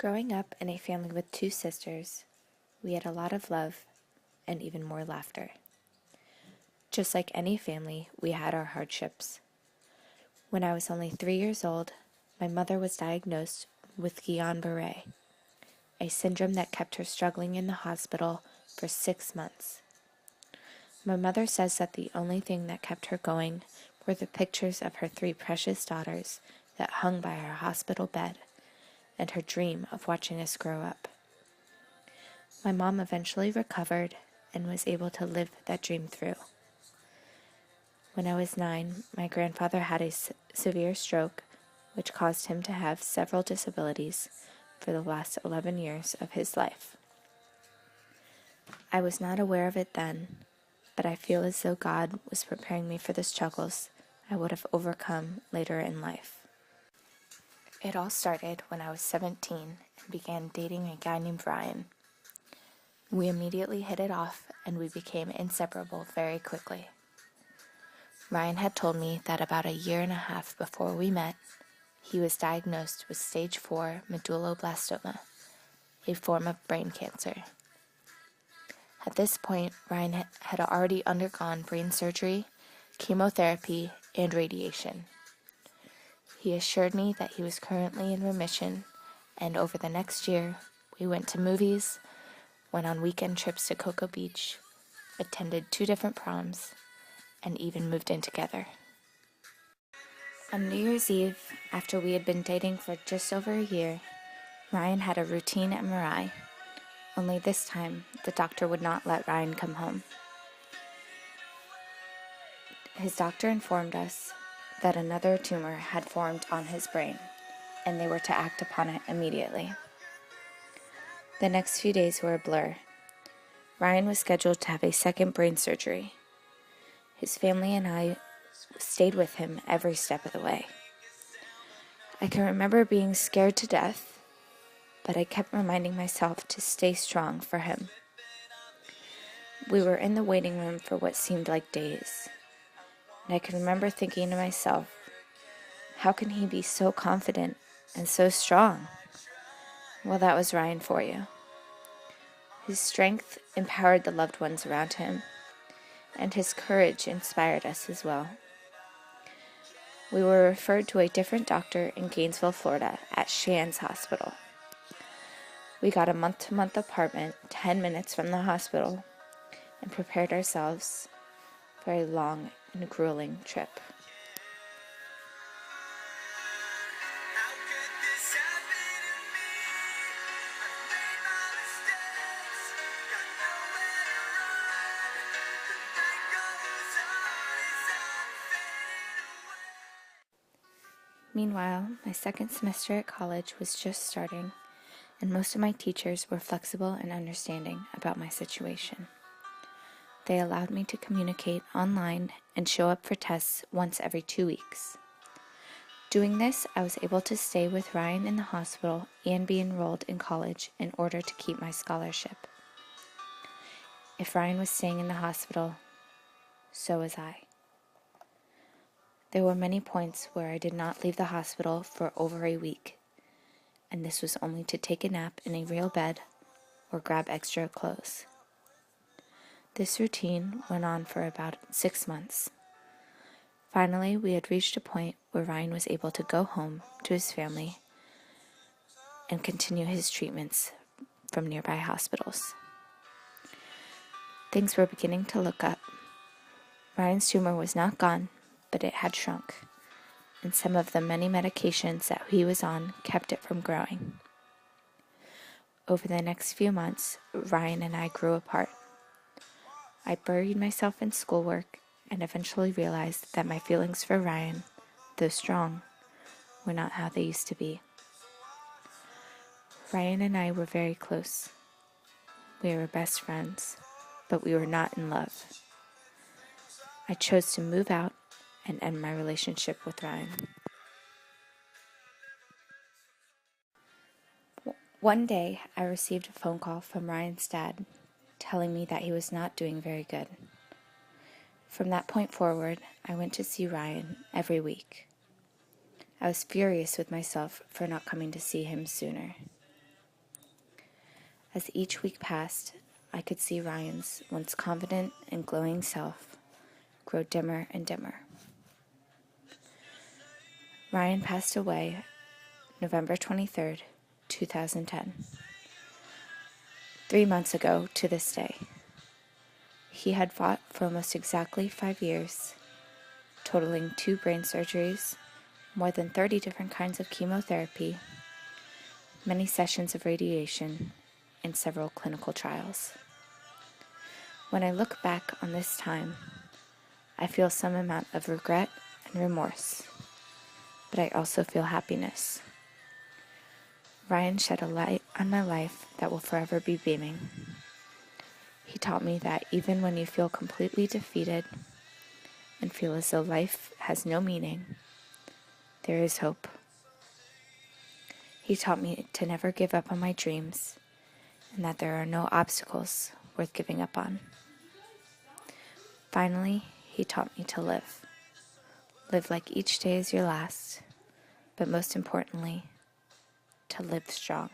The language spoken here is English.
Growing up in a family with two sisters, we had a lot of love and even more laughter. Just like any family, we had our hardships. When I was only 3 years old, my mother was diagnosed with Guillain-Barré, a syndrome that kept her struggling in the hospital for 6 months. My mother says that the only thing that kept her going were the pictures of her three precious daughters that hung by her hospital bed, and her dream of watching us grow up. My mom eventually recovered and was able to live that dream through. When I was 9, my grandfather had a severe stroke, which caused him to have several disabilities for the last 11 years of his life. I was not aware of it then, but I feel as though God was preparing me for the struggles I would have overcome later in life. It all started when I was 17 and began dating a guy named Ryan. We immediately hit it off and we became inseparable very quickly. Ryan had told me that about a year and a half before we met, he was diagnosed with stage 4 medulloblastoma, a form of brain cancer. At this point, Ryan had already undergone brain surgery, chemotherapy, and radiation. He assured me that he was currently in remission, and over the next year, we went to movies, went on weekend trips to Cocoa Beach, attended 2 different proms, and even moved in together. On New Year's Eve, after we had been dating for just over a year, Ryan had a routine MRI, only this time the doctor would not let Ryan come home. His doctor informed us that another tumor had formed on his brain, and they were to act upon it immediately. The next few days were a blur. Ryan was scheduled to have a second brain surgery. His family and I stayed with him every step of the way. I can remember being scared to death, but I kept reminding myself to stay strong for him. We were in the waiting room for what seemed like days, and I can remember thinking to myself, how can he be so confident and so strong? Well, that was Ryan for you. His strength empowered the loved ones around him, and his courage inspired us as well. We were referred to a different doctor in Gainesville, Florida, at Shands Hospital. We got a month-to-month apartment 10 minutes from the hospital and prepared ourselves for a long and grueling trip. Meanwhile, my second semester at college was just starting, and most of my teachers were flexible and understanding about my situation. They allowed me to communicate online and show up for tests once every 2 weeks. Doing this, I was able to stay with Ryan in the hospital and be enrolled in college in order to keep my scholarship. If Ryan was staying in the hospital, so was I. There were many points where I did not leave the hospital for over a week, and this was only to take a nap in a real bed or grab extra clothes. This routine went on for about 6 months. Finally, we had reached a point where Ryan was able to go home to his family and continue his treatments from nearby hospitals. Things were beginning to look up. Ryan's tumor was not gone, but it had shrunk, and some of the many medications that he was on kept it from growing. Over the next few months, Ryan and I grew apart. I buried myself in schoolwork and eventually realized that my feelings for Ryan, though strong, were not how they used to be. Ryan and I were very close. We were best friends, but we were not in love. I chose to move out and end my relationship with Ryan. One day, I received a phone call from Ryan's dad telling me that he was not doing very good. From that point forward, I went to see Ryan every week. I was furious with myself for not coming to see him sooner. As each week passed, I could see Ryan's once confident and glowing self grow dimmer and dimmer. Ryan passed away November 23rd, 2010. 3 months ago to this day. He had fought for almost exactly 5 years, totaling 2 brain surgeries, more than 30 different kinds of chemotherapy, many sessions of radiation, and several clinical trials. When I look back on this time, I feel some amount of regret and remorse, but I also feel happiness. Ryan shed a light on my life that will forever be beaming. He taught me that even when you feel completely defeated and feel as though life has no meaning, there is hope. He taught me to never give up on my dreams and that there are no obstacles worth giving up on. Finally, he taught me to live. Live like each day is your last, but most importantly, to live strong.